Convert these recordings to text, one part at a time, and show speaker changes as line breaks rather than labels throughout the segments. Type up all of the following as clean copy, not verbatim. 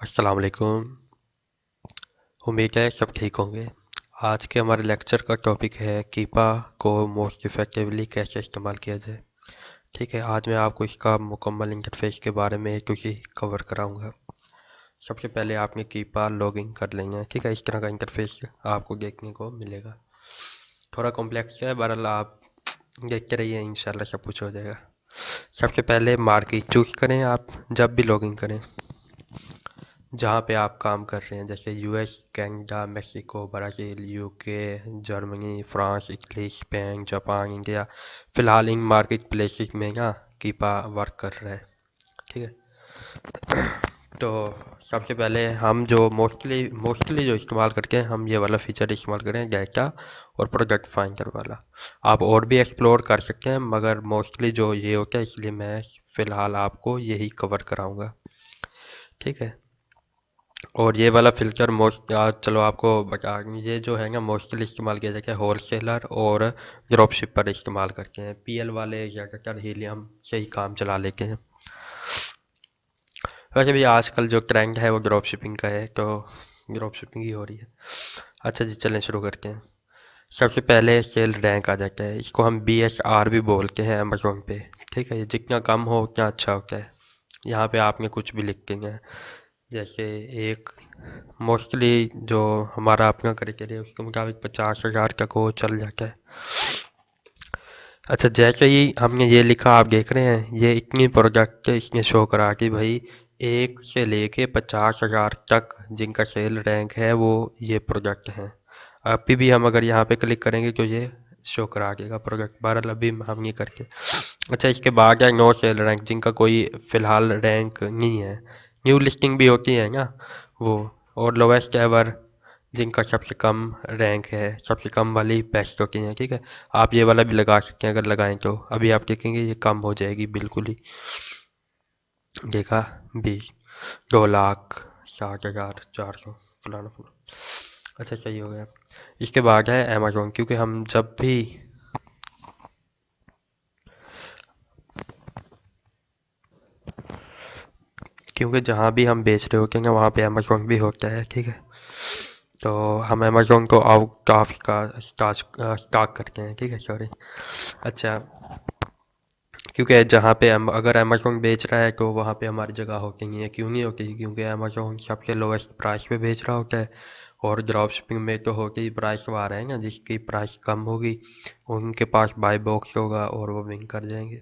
अस्सलाम वालेकुम। उम्मीद है सब ठीक होंगे। आज के हमारे लेक्चर का टॉपिक है कीपा को मोस्ट इफ़ेक्टिवली कैसे इस्तेमाल किया जाए। ठीक है, आज मैं आपको इसका मुकम्मल इंटरफेस के बारे में कुछ ही कवर कराऊंगा। सबसे पहले आपने कीपा लॉगिन कर लेना है। ठीक है, इस तरह का इंटरफेस आपको देखने को मिलेगा। थोड़ा कॉम्प्लेक्स है, बहरहाल आप देखते रहिए, इंशाल्लाह सब कुछ हो जाएगा। सबसे पहले मार्केट चूज़ करें आप जब भी लॉगिन करें, जहाँ पे आप काम कर रहे हैं, जैसे US, Canada, Mexico, Brazil, UK, Germany, France, Italy, Spain, Japan, India. फ़िलहाल इन मार्केट प्लेसेस में ना कीपा वर्क कर रहा है। ठीक है, तो सबसे पहले हम जो मोस्टली जो इस्तेमाल करते हैं, हम ये वाला फीचर इस्तेमाल करें, डाटा और प्रोडक्ट फाइंडर वाला। आप और भी एक्सप्लोर कर सकते हैं, मगर मोस्टली जो ये होता है, इसलिए मैं फ़िलहाल आपको यही कवर कराऊंगा। ठीक है, और ये वाला फिल्टर चलो आपको बता दूं, ये जो है ना मोस्टली इस्तेमाल किया जाता है होल सेलर और ड्रॉप शिपर इस्तेमाल करते हैं। पीएल वाले ज़्यादातर हीलियम से ही काम चला लेते हैं। वैसे भी आजकल जो ट्रेंड है वो ड्रॉप शिपिंग का है, तो ड्रॉप शिपिंग ही हो रही है। अच्छा जी, चलें शुरू करते हैं। सबसे पहले सेल रैंक आ जाता है, इसको हम BSR भी बोलते हैं अमेजोन पे। ठीक है, ये जितना कम हो उतना अच्छा होता है। यहाँ पे आपने कुछ भी लिख देना है, जैसे एक मोस्टली जो हमारा अपना क्राइटेरिया उसके मुताबिक 50,000 तक वो चल जाता है। अच्छा, जैसे ही हमने ये लिखा, आप देख रहे हैं ये इतनी प्रोडक्ट इसने शो करा कि भाई 1 से लेके 50,000 तक जिनका सेल रैंक है वो ये प्रोडक्ट हैं। अभी भी हम अगर यहाँ पे क्लिक करेंगे तो ये शो करा देगा प्रोडक्ट। बहरहाल अभी हम नहीं करते। अच्छा, इसके बाद है नो सेल रैंक, जिनका कोई फ़िलहाल रैंक नहीं है। न्यू लिस्टिंग भी होती है ना वो। और लोवेस्ट एवर, जिनका सबसे कम रैंक है, सबसे कम वाली बेस्ट होती हैं। ठीक है, आप ये वाला भी लगा सकते हैं, अगर लगाएं तो अभी आप देखेंगे ये कम हो जाएगी बिल्कुल ही। देखा, 20, 2,60,400 फलाना फलाना। अच्छा, सही हो गया। इसके बाद है अमेजोन, क्योंकि हम जब भी क्योंकि जहाँ भी हम बेच रहे होते हैं ना वहाँ पे अमेजोन भी होता है। ठीक है, तो हम अमेजोन को आउट ऑफ का स्टॉक करते हैं। ठीक है, सॉरी। अच्छा, क्योंकि जहाँ पे हम अगर अमेजोन बेच रहा है तो वहाँ पे हमारी जगह होती नहीं है। क्यों नहीं होती? क्योंकि अमेजोन सबसे लोवेस्ट प्राइस पे बेच रहा होता है, और ड्रॉप शिपिंग में तो होती ही प्राइस वार है ना, जिसकी प्राइस कम होगी उनके पास बाय बॉक्स होगा और वो विन कर जाएंगे।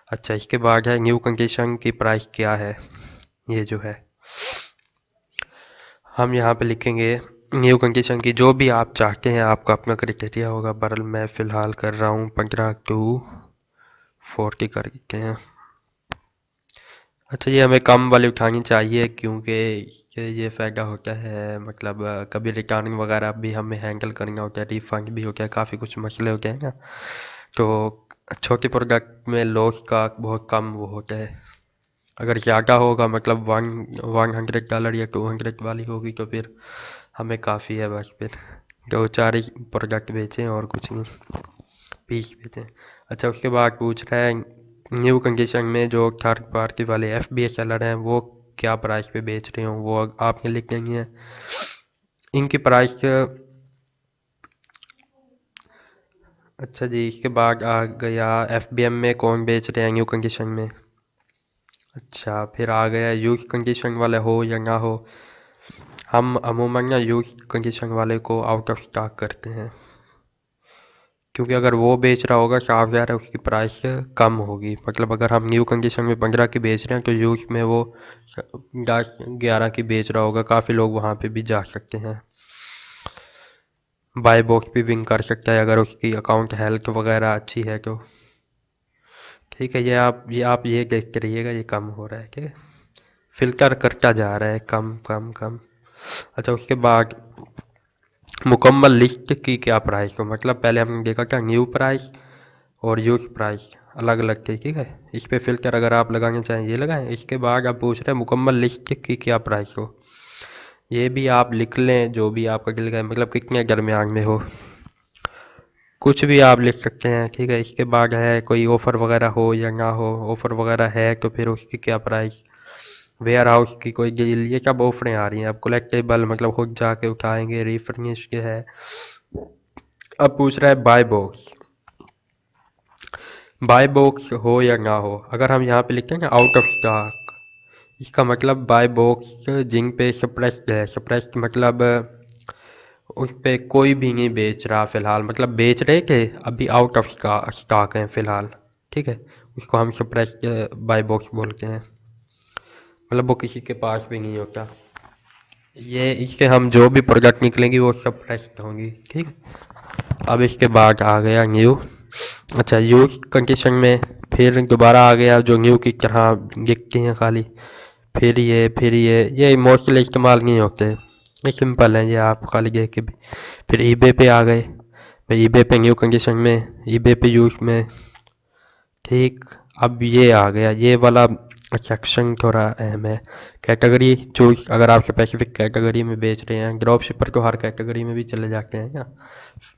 अच्छा, इसके बाद है न्यू कंडीशन की प्राइस क्या है। ये जो है हम यहाँ पे लिखेंगे न्यू कंडीशन की, जो भी आप चाहते हैं, आपका अपना क्राइटेरिया होगा। बरल मैं फ़िलहाल कर रहा हूँ 15 टू 40 कर देते हैं। अच्छा, ये हमें कम वाली उठानी चाहिए, क्योंकि इससे ये फ़ायदा होता है, मतलब कभी रिटर्निंग वगैरह भी हमें हैंडल करना होता है, रिफंड भी होता है, काफ़ी कुछ मसले होते हैं ना। तो छोटे प्रोडक्ट में लॉस का बहुत कम वो होता है। अगर ज़्यादा होगा, मतलब $100 या 200 वाली होगी, तो फिर हमें काफ़ी है, बस फिर 2-4 ही प्रोडक्ट बेचें और कुछ नहीं, पीस बेचें। अच्छा, उसके बाद पूछ रहा है न्यू कंडीशन में जो थर्ड पार्टी वाले FBA सेलर हैं वो क्या प्राइस पे बेच रहे हो, वो आपने लिख देनी है। इनकी प्राइस, अच्छा जी, इसके बाद आ गया FBM में कौन बेच रहे हैं न्यू कंडीशन में। अच्छा, फिर आ गया यूज कंडीशन वाले हो या ना हो। हम अमूमन ना यूज कंडीशन वाले को आउट ऑफ स्टॉक करते हैं, क्योंकि अगर वो बेच रहा होगा साफ ज़ाहिर है उसकी प्राइस कम होगी। मतलब अगर हम न्यू कंडीशन में 15 की बेच रहे हैं तो यूज़ में वो 10-11 की बेच रहा होगा। काफ़ी लोग वहाँ पे भी जा सकते हैं, बाय बॉक्स भी विन कर सकता है अगर उसकी अकाउंट हेल्थ वगैरह अच्छी है तो। ठीक है, ये देखते रहिएगा, ये कम हो रहा है। ठीक है, फिल्टर करता जा रहा है, कम कम कम। अच्छा, उसके बाद मुकम्मल लिस्ट की क्या प्राइस हो, मतलब पहले हमने देखा था न्यू प्राइस और यूज़ प्राइस अलग अलग थे। ठीक है, इस पे फिल्टर अगर आप लगाना चाहें ये लगाएं। इसके बाद आप पूछ रहे हैं मुकम्मल लिस्ट की क्या प्राइस हो, ये भी आप लिख लें, जो भी आपका दिल का है, मतलब कितने दरमियान में हो, कुछ भी आप लिख सकते हैं। ठीक है, इसके बाद है कोई ऑफ़र वगैरह हो या ना हो, ऑफ़र वगैरह है तो फिर उसकी क्या प्राइस, वेयर हाउस की कोई डील, ये सब ऑफरें आ रही हैं। अब कलेक्टेबल मतलब खुद जाके उठाएंगे, रिफर्निश के है। अब पूछ रहा है बाय बॉक्स। बाय बॉक्स हो या ना हो, अगर हम यहाँ पे लिखते हैं ना आउट ऑफ स्टॉक, इसका मतलब बाय बॉक्स जिंक पे सप्रेस्ड है। सप्रेस्ड मतलब उस पे कोई भी नहीं बेच रहा फिलहाल, मतलब बेच रहे थे अभी आउट ऑफ स्टॉक है फिलहाल। ठीक है, उसको हम सप्रेस्ड बाय बॉक्स बोलते हैं, मतलब वो किसी के पास भी नहीं होता। ये इससे हम जो भी प्रोडक्ट निकलेंगी वो सप्रेस्ड होंगी। ठीक है, अब इसके बाद आ गया न्यू। अच्छा, यूज कंडीशन में फिर दोबारा आ गया जो न्यू की तरह दिखती हैं खाली। फिर ये मोस्टली इस्तेमाल नहीं होते, ये सिंपल है, ये आप खाली देख के भी। फिर ईबे पे आ गए भाई, ईबे पे न्यू कंडीशन में, ईबे पे यूज में। ठीक, अब ये आ गया ये वाला सेक्शन थोड़ा अहम है। कैटेगरी चूज, अगर आप स्पेसिफिक कैटेगरी में बेच रहे हैं, ड्रॉप शिपर तो हर कैटेगरी में भी चले जाते हैं ना,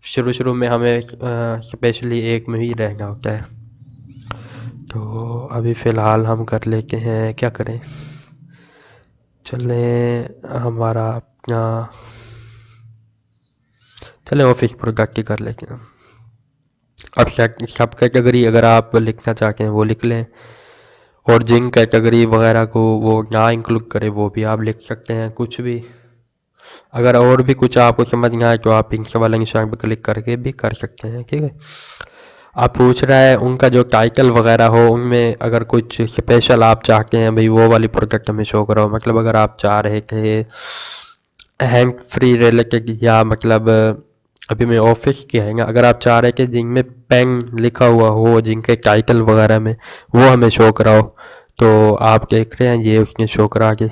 शुरू शुरू में हमें स्पेशली एक में ही रहना होता है। तो अभी फ़िलहाल हम कर लेते हैं, क्या करें, चले हमारा अपना, चले ऑफिस प्रोडक्ट ही कर लेते हैं। अब सब कैटेगरी अगर आप लिखना चाहते हैं वो लिख लें, और जिन कैटेगरी वगैरह को वो ना इंक्लूड करे वो भी आप लिख सकते हैं, कुछ भी। अगर और भी कुछ आपको समझ में आए तो आप इनसे वाले निशान पर क्लिक करके भी कर सकते हैं। ठीक है, आप पूछ रहा है उनका जो टाइटल वगैरह हो उनमें अगर कुछ स्पेशल आप चाहते हैं भाई वो वाली प्रोडक्ट हमें शो करो, मतलब अगर आप चाह रहे थे हैंड फ्री रिलेटेड, या मतलब अभी मैं ऑफिस की है ना, अगर आप चाह रहे थे जिनमें पेन लिखा हुआ हो जिनके टाइटल वगैरह में वो हमें शो कराओ, तो आप देख रहे हैं ये उसने शो करा के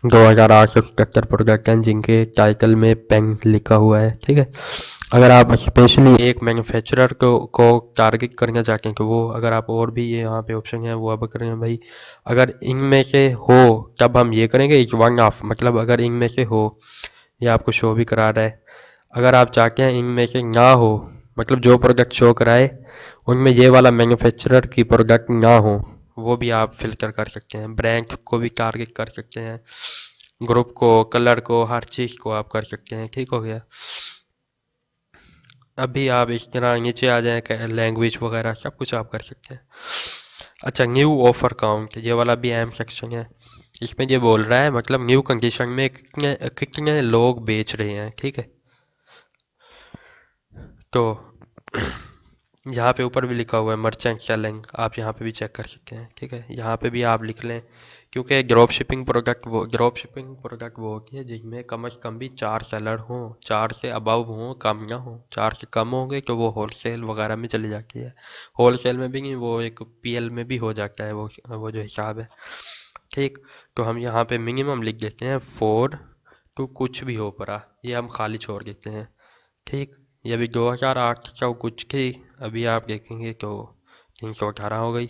2877 प्रोडक्ट हैं जिनके टाइटल में पेन लिखा हुआ है। ठीक है, अगर आप स्पेशली एक मैन्युफैक्चरर को टारगेट करना चाहते हैं तो वो, अगर आप और भी ये यहाँ पे ऑप्शन है वो अब करेंगे भाई, अगर इनमें से हो तब हम ये करेंगे इस वन ऑफ, मतलब अगर इनमें से हो, ये आपको शो भी करा रहा है। अगर आप चाहते हैं इनमें से ना हो, मतलब जो प्रोडक्ट शो कराए उनमें ये वाला मैन्युफैक्चरर की प्रोडक्ट ना हो, वो भी आप फिल्टर कर सकते हैं। ब्रांड को भी टारगेट कर सकते हैं, ग्रुप को, कलर को, हर चीज़ को आप कर सकते हैं। ठीक हो गया, अभी आप इस तरह नीचे आ जाए, लैंग्वेज वगैरह सब कुछ आप कर सकते हैं। अच्छा, न्यू ऑफर काउंट, ये वाला भी अहम सेक्शन है। इसमें ये बोल रहा है मतलब न्यू कंडीशन में कितने कितने लोग बेच रहे हैं। ठीक है, तो यहाँ पे ऊपर भी लिखा हुआ है मर्चेंट सेलिंग, आप यहाँ पे भी चेक कर सकते हैं। ठीक है, यहाँ पे भी आप लिख लें, क्योंकि ड्रॉप शिपिंग प्रोडक्ट वो होती है जिसमें कम से कम भी 4 सेलर हों, 4 से अबव हों, कम ना हो। 4 से कम होंगे तो वो होलसेल वगैरह में चली जाती है, होलसेल में भी नहीं, वो एक पीएल में भी हो जाता है वो जो हिसाब है। ठीक, तो हम यहाँ पे मिनिमम लिख देते हैं 4 टू कुछ भी हो पड़ा, ये हम खाली छोड़ देते हैं। ठीक, ये अभी 2008 कुछ थी, अभी आप देखेंगे तो 318 हो गई।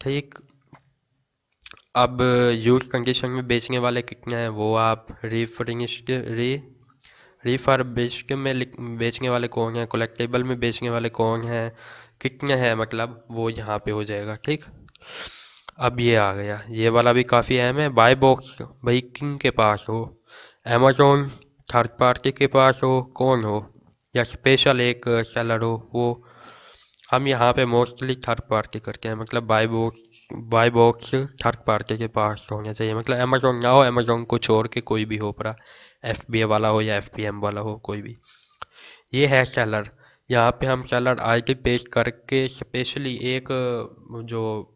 ठीक, अब यूज कंडीशन में बेचने वाले कितने हैं वो आप रिफर्निश्ड रिफर्बिश्ड में बेचने वाले कौन हैं, कलेक्टेबल में बेचने वाले कौन हैं, कितने हैं, मतलब वो यहाँ पे हो जाएगा। ठीक, अब ये आ गया, ये वाला भी काफ़ी अहम है। बाय बॉक्स भाई किंग के पास हो, अमेजोन थर्ड पार्टी के पास हो, कौन हो, या स्पेशल एक सेलर हो, वो हम यहाँ पे मोस्टली थर्ड पार्टी करते हैं, मतलब बाय बॉक्स थर्ड पार्टी के पास होना चाहिए, मतलब अमेजोन ना हो, अमेजोन को छोड़ के कोई भी हो पड़ा, एफबीए वाला हो या एफपीएम वाला हो, कोई भी। ये है सेलर, यहाँ पे हम सेलर आईडी पेस्ट करके स्पेशली एक जो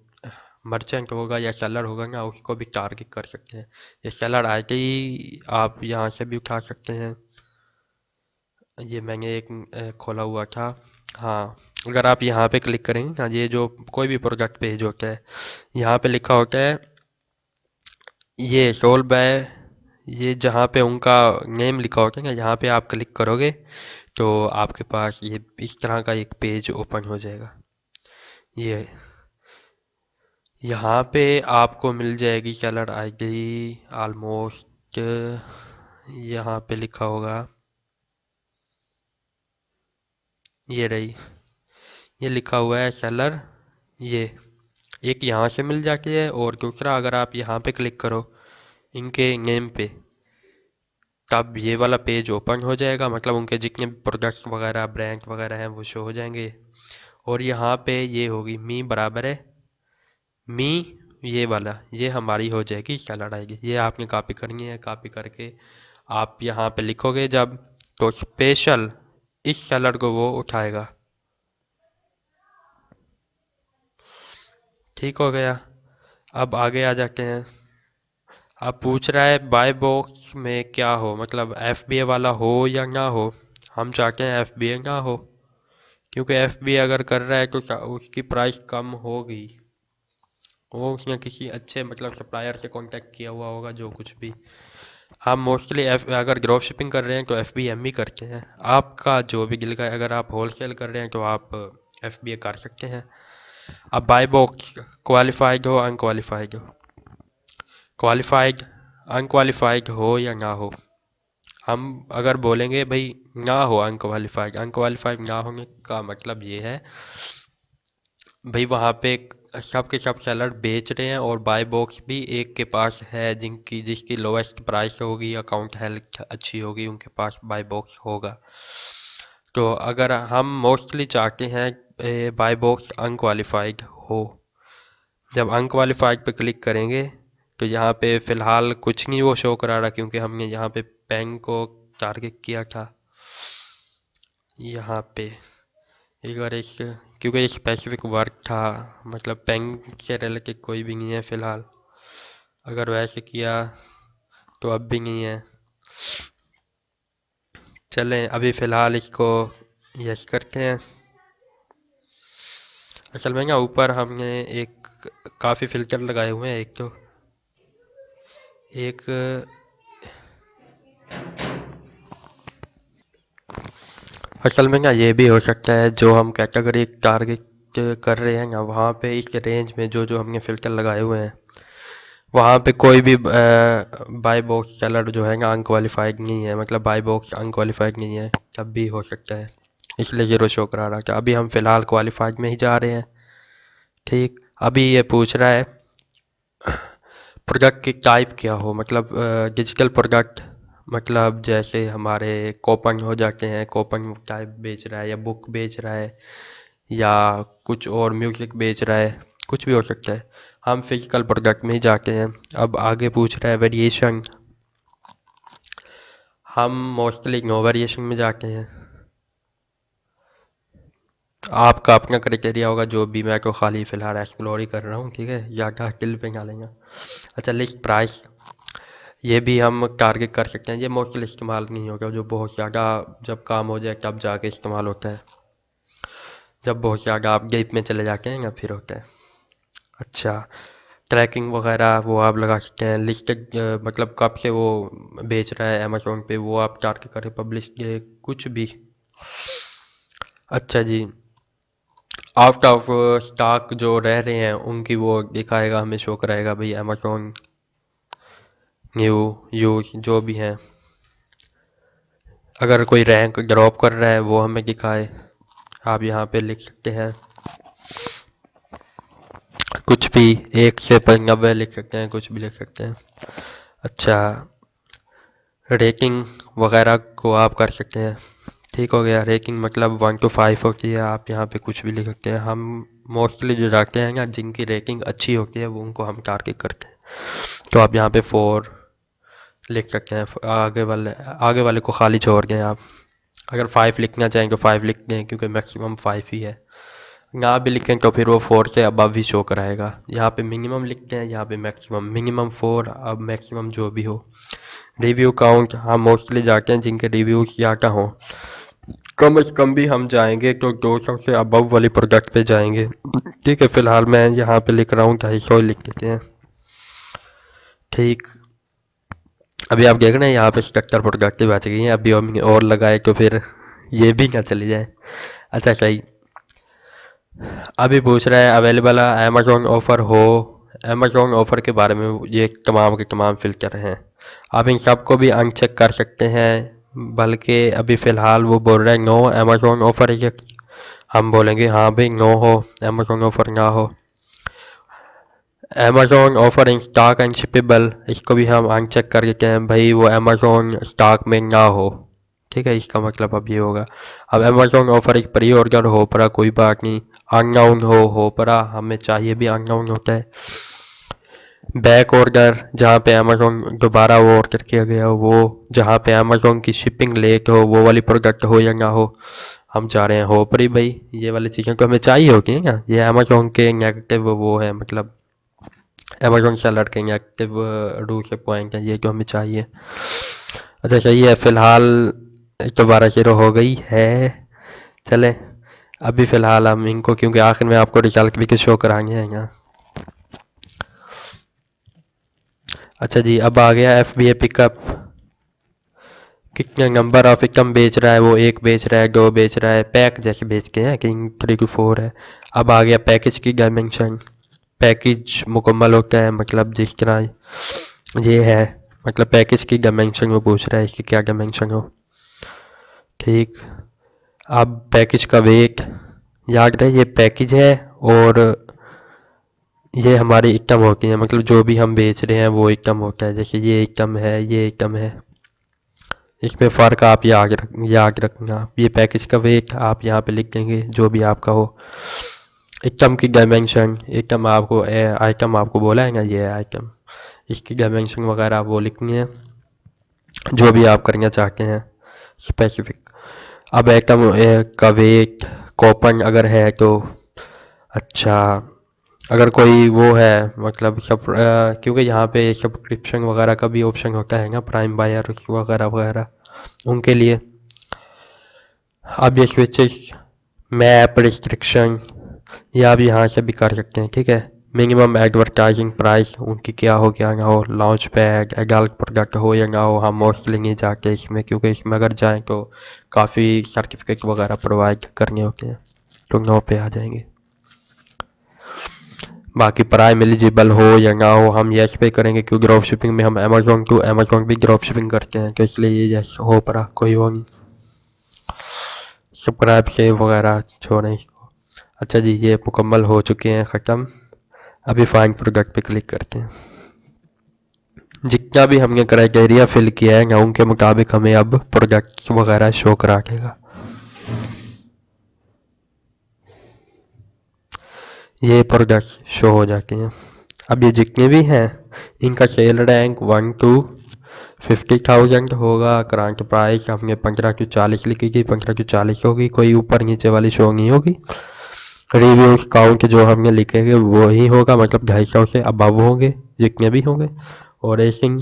मर्चेंट होगा या सेलर होगा ना उसको भी टारगेट कर सकते हैं। ये सेलर आईडी आप यहाँ से भी उठा सकते हैं, ये मैंने एक खोला हुआ था। हाँ, अगर आप यहाँ पे क्लिक करेंगे ना, ये जो कोई भी प्रोडक्ट पेज होता है यहाँ पे लिखा होता है ये सोल्व बाय, ये जहाँ पे उनका नेम लिखा होता है ना, यहाँ पे आप क्लिक करोगे तो आपके पास ये इस तरह का एक पेज ओपन हो जाएगा। ये यहाँ पे आपको मिल जाएगी सेलर आईडी ऑलमोस्ट, यहाँ पे लिखा होगा, ये रही, ये लिखा हुआ है सेलर, ये एक यहाँ से मिल जाती है और दूसरा अगर आप यहाँ पे क्लिक करो इनके नेम पे, तब ये वाला पेज ओपन हो जाएगा, मतलब उनके जितने प्रोडक्ट्स वगैरह ब्रांड वगैरह हैं वो शो हो जाएंगे। और यहाँ पे ये होगी मी बराबर है मी, ये वाला ये हमारी हो जाएगी सैलड आएगी। ये आपने कॉपी करनी है, कॉपी करके आप यहाँ पे लिखोगे जब, तो स्पेशल इस सैलड को वो उठाएगा। ठीक हो गया। अब आगे आ जाते हैं। अब पूछ रहा है बाय बॉक्स में क्या हो, मतलब FBA वाला हो या ना हो। हम चाहते हैं FBA ना हो, क्योंकि FBA अगर कर रहा है तो उसकी प्राइस कम होगी। वो उसने किसी अच्छे मतलब सप्लायर से कांटेक्ट किया हुआ होगा, जो कुछ भी। हम मोस्टली अगर ड्रॉप शिपिंग कर रहे हैं तो FBM ही करते हैं। आपका जो भी दिल का, अगर आप होलसेल कर रहे हैं तो आप FBA कर सकते हैं। अब बाय बॉक्स क्वालिफाइड हो अनक्वालिफाइड हो, क्वालिफाइड अनक्वालिफाइड हो या ना हो। हम अगर बोलेंगे भाई ना हो अनक्वालिफाइड, अनक्वालिफाइड ना होने का मतलब ये है भाई वहाँ पे सब के सब सेलर बेच रहे हैं और बाय बॉक्स भी एक के पास है जिसकी लोएस्ट प्राइस होगी, अकाउंट हेल्थ अच्छी होगी, उनके पास बाय बॉक्स होगा। तो अगर हम मोस्टली चाहते हैं बाय बॉक्स अनक्वालिफाइड हो, जब अनक्वालिफाइड पे क्लिक करेंगे तो यहाँ पे फ़िलहाल कुछ नहीं वो शो करा रहा, क्योंकि हमने यहाँ पे पेन को टारगेट किया था। यहाँ पे एक बार इस, क्योंकि स्पेसिफिक वर्क था, मतलब पेन से रिलेटेड कोई भी नहीं है फ़िलहाल। अगर वैसे किया तो अब भी नहीं है। चलें अभी फ़िलहाल इसको यस करते हैं। असल में ना ऊपर हमने एक काफ़ी फ़िल्टर लगाए हुए हैं। एक तो एक असल में ना ये भी हो सकता है जो हम कैटेगरी टारगेट कर रहे हैं ना, वहाँ पे इस रेंज में जो जो हमने फ़िल्टर लगाए हुए हैं वहाँ पे कोई भी बाय बॉक्स सेलर जो है ना अनक्वालिफाइड नहीं है, मतलब बाय बॉक्स अनक्वालिफाइड नहीं है, तब भी हो सकता है, इसलिए ज़ीरो शो करा रहा था। अभी हम फ़िलहाल क्वालिफाइड में ही जा रहे हैं। ठीक, अभी ये पूछ रहा है प्रोडक्ट की टाइप क्या हो, मतलब डिजिटल प्रोडक्ट, मतलब जैसे हमारे कूपन हो जाते हैं, कूपन टाइप बेच रहा है या बुक बेच रहा है या कुछ और म्यूज़िक बेच रहा है, कुछ भी हो सकता है। हम फिजिकल प्रोडक्ट में ही जाते हैं। अब आगे पूछ रहा है वेरिएशन, हम मोस्टली नो वेरिएशन में जाते हैं। आपका अपना क्राइटेरिया होगा जो भी, मैं तो खाली फ़िलहाल एक्सप्लोर ही कर रहा हूँ, ठीक है, ज़्यादा दिल पे ना लेना। अच्छा, लिस्ट प्राइस ये भी हम टारगेट कर सकते हैं। ये मोस्टली इस्तेमाल नहीं होगा, जो बहुत ज़्यादा जब काम हो जाए तब जाके इस्तेमाल होता है, जब बहुत ज़्यादा आप डीप में चले जाते हैं ना फिर होता है। अच्छा, ट्रैकिंग वगैरह वो आप लगा सकते हैं। लिस्टेड मतलब कब से वो बेच रहा है अमेज़ोन पे, वो आप टारगेट करें, पब्लिश कुछ भी। अच्छा जी, आउट ऑफ स्टॉक जो रह रहे हैं उनकी वो दिखाएगा, हमें शो कराएगा भाई अमेज़ोन न्यू यूज जो भी हैं। अगर कोई रैंक ड्रॉप कर रहा है वो हमें दिखाए, आप यहाँ पे लिख सकते हैं कुछ भी, 1 से 90 लिख सकते हैं, कुछ भी लिख सकते हैं। अच्छा, रेटिंग वगैरह को आप कर सकते हैं। ठीक हो गया, रेटिंग मतलब 1 to 5 होती है, आप यहाँ पे कुछ भी लिख सकते हैं। हम मोस्टली जो जाते हैं ना जिनकी रेटिंग अच्छी होती है वो उनको हम टारगेट करते हैं, तो आप यहाँ पे 4 लिख सकते हैं। आगे वाले को खाली छोड़ दें आप। अगर 5 लिखना चाहें तो 5 लिख दें, क्योंकि मैक्सिमम 5 ही है। यहाँ भी लिखें तो फिर वो 4 से अबव ही शो कराएगा। यहाँ पे मिनिमम लिखते हैं, यहाँ पे मैक्सिमम, मिनिमम 4, अब मैक्सिमम जो भी हो। रिव्यू काउंट हम मोस्टली जाते हैं जिनके रिव्यूज़ ज़्यादा हों, कम से कम भी हम जाएंगे तो 200 से अबव वाली प्रोडक्ट पे जाएंगे। ठीक है, फिलहाल मैं यहाँ पे लिख रहा हूँ 250 लिख देते हैं। ठीक, अभी आप देख रहे हैं यहाँ पे 77 प्रोडक्ट बच गई हैं, अभी हमने और लगाए तो फिर ये भी ना चली जाए। अच्छा सही, अभी पूछ रहा है अवेलेबल अमेज़ॉन ऑफ़र हो। अमेज़ॉन ऑफ़र के बारे में ये तमाम के तमाम फ़िल्टर हैं, आप इन सब को भी अनचेक कर सकते हैं। बल्कि अभी फ़िलहाल वो बोल रहा है नो अमेज़ॉन ऑफ़र है, हम बोलेंगे हाँ भाई नो हो, अमेज़ॉन ऑफ़र ना हो। Amazon offer in stock and shippable, इसको भी हम अनचेक कर देते हैं भाई, वो अमेजोन स्टॉक में ना हो। ठीक है, इसका मतलब अब ये होगा। अब अमेजोन ऑफर एक प्री ऑर्डर हो पड़ा, कोई बात नहीं, अननाउन हो पड़ा, हमें चाहिए भी अननाउन होता है। बैक ऑर्डर जहाँ पे अमेजोन दोबारा वो ऑर्डर किया गया हो, वो जहाँ पे अमेजोन की शिपिंग लेट हो, वो वाली प्रोडक्ट हो या ना हो, हम चाह रहे हैं हो पर ही भाई। ये वाली चीज़ें तो हमें चाहिए होती है ना, ये अमेजोन के नेगेटिव वो है, मतलब अमेजोन सेलर के नेगेटिव रूल से पॉइंट है, ये तो हमें चाहिए। अच्छा सही है, फिलहाल दोबारा शुरू हो गई है। चले, अभी फिलहाल हम इनको, क्योंकि आखिर में आपको रिजल्ट भी कुछ शो कराएंगे है ना। अच्छा जी, अब आ गया FBA पिकअप। कितने नंबर ऑफ आइटम बेच रहा है, वो एक बेच रहा है, दो बेच रहा है, पैक जैसे बेचते हैं कि 3 to 4 है। अब आ गया पैकेज की डायमेंशन। पैकेज मुकम्मल होता है, मतलब जिस तरह ये है, मतलब पैकेज की डायमेंशन वो पूछ रहा है, इसकी क्या डायमेंशन हो। ठीक, अब पैकेज का वेट, याद रहे ये पैकेज है और ये हमारी आइटम होती है, मतलब जो भी हम बेच रहे हैं वो आइटम होता है, जैसे ये आइटम है, ये आइटम है, इसमें फ़र्क आप याद रखना। ये पैकेज का वेट आप यहाँ पे लिख देंगे जो भी आपका हो। आइटम की डायमेंशन, आइटम आपको बोला है ना, ये आइटम, इसकी डायमेंशन वगैरह आप वो लिखनी है जो भी आप करना चाहते हैं स्पेसिफिक। अब आइटम का वेट कॉपन अगर है तो अच्छा, अगर कोई वो है, मतलब सब क्योंकि यहाँ पे सब्सक्रिप्शन वगैरह का भी ऑप्शन होता है ना, प्राइम बायर वगैरह वगैरह, उनके लिए। अब ये स्विचेस, मैप रिस्ट्रिक्शन, ये आप यहाँ से भी कर सकते हैं। ठीक है, मिनिमम एडवर्टाइजिंग प्राइस उनकी क्या हो क्या ना हो, लॉन्च पैड एडल्ट प्रोडक्ट हो या ना हो, हम मोस्टली नहीं जाते इसमें, क्योंकि इसमें अगर जाएं तो काफ़ी सर्टिफिकेट वगैरह प्रोवाइड करने होते हैं, तो 9 पे आ जाएंगे। बाकी प्राइम एलिजिबल हो या ना हो, हम यस पे करेंगे, क्योंकि ड्रॉप शिपिंग में हम अमेजोन टू अमेजोन भी ड्रॉप शिपिंग करते हैं, तो इसलिए ये यस हो पड़ा, कोई वो नहीं। सब्सक्राइब सेव वगैरह छोड़ें इसको। अच्छा जी, ये मुकम्मल हो चुके हैं, ख़त्म। अभी फाइंड प्रोडक्ट पे क्लिक करते हैं। जितना भी हमने क्राइटेरिया फिल किया है ना, उनके मुताबिक हमें अब प्रोडक्ट्स वगैरह शो करा देगा। ये प्रोडक्ट्स शो हो जाते हैं। अब ये जितने भी हैं इनका सेल रैंक 1 to 50,000 होगा। करंट प्राइस हमने 15 to 40 लिखी थी, 15 to 40 होगी, कोई ऊपर नीचे वाली शो नहीं होगी। रिव्यूज काउंट जो हमने लिखेंगे वो ही होगा, मतलब 250 से अबव होंगे जितने भी होंगे। और रेसिंग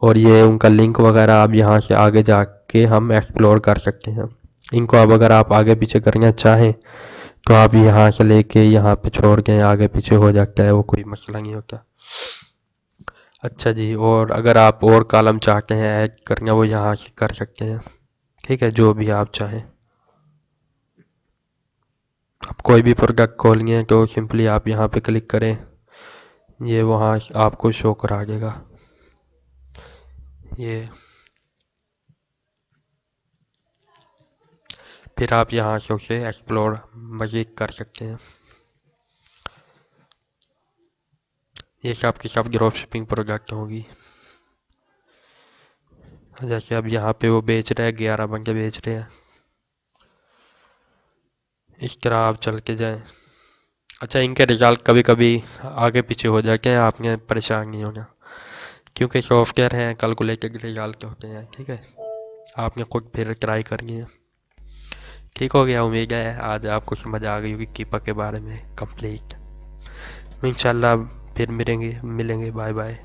और ये उनका लिंक वगैरह अब यहाँ से आगे जाके हम एक्सप्लोर कर सकते हैं इनको। अब अगर आप आगे पीछे करना चाहें तो आप यहाँ से लेके यहाँ पे छोड़ के आगे पीछे हो जाता है, वो कोई मसला नहीं होता। अच्छा जी, और अगर आप और कॉलम चाहते हैं ऐड करना, वो यहाँ से कर सकते हैं। ठीक है, जो भी आप चाहें। आप कोई भी प्रोडक्ट खोलेंगे तो सिंपली आप यहाँ पे क्लिक करें, ये वहाँ आपको शो करा देगा। ये फिर आप यहाँ से उसे एक्सप्लोर मज़ीद कर सकते हैं। ये सब की सब ड्रॉप शिपिंग प्रोडक्ट होगी। जैसे अब यहाँ पे वो बेच रहे हैं, 11 बंदे बेच रहे हैं, इस तरह आप चल के जाएं। अच्छा, इनके रिजल्ट कभी कभी आगे पीछे हो जाते हैं, आपने परेशान नहीं होना, क्योंकि सॉफ्टवेयर हैं, कैलकुलेटेड रिजल्ट होते हैं। ठीक है, आपने खुद फिर ट्राई करनी है। ठीक हो गया, उम्मीद है आज आपको समझ आ गई होगी कीपा के बारे में कंप्लीट। इंशाल्लाह फिर मिलेंगे। Bye bye.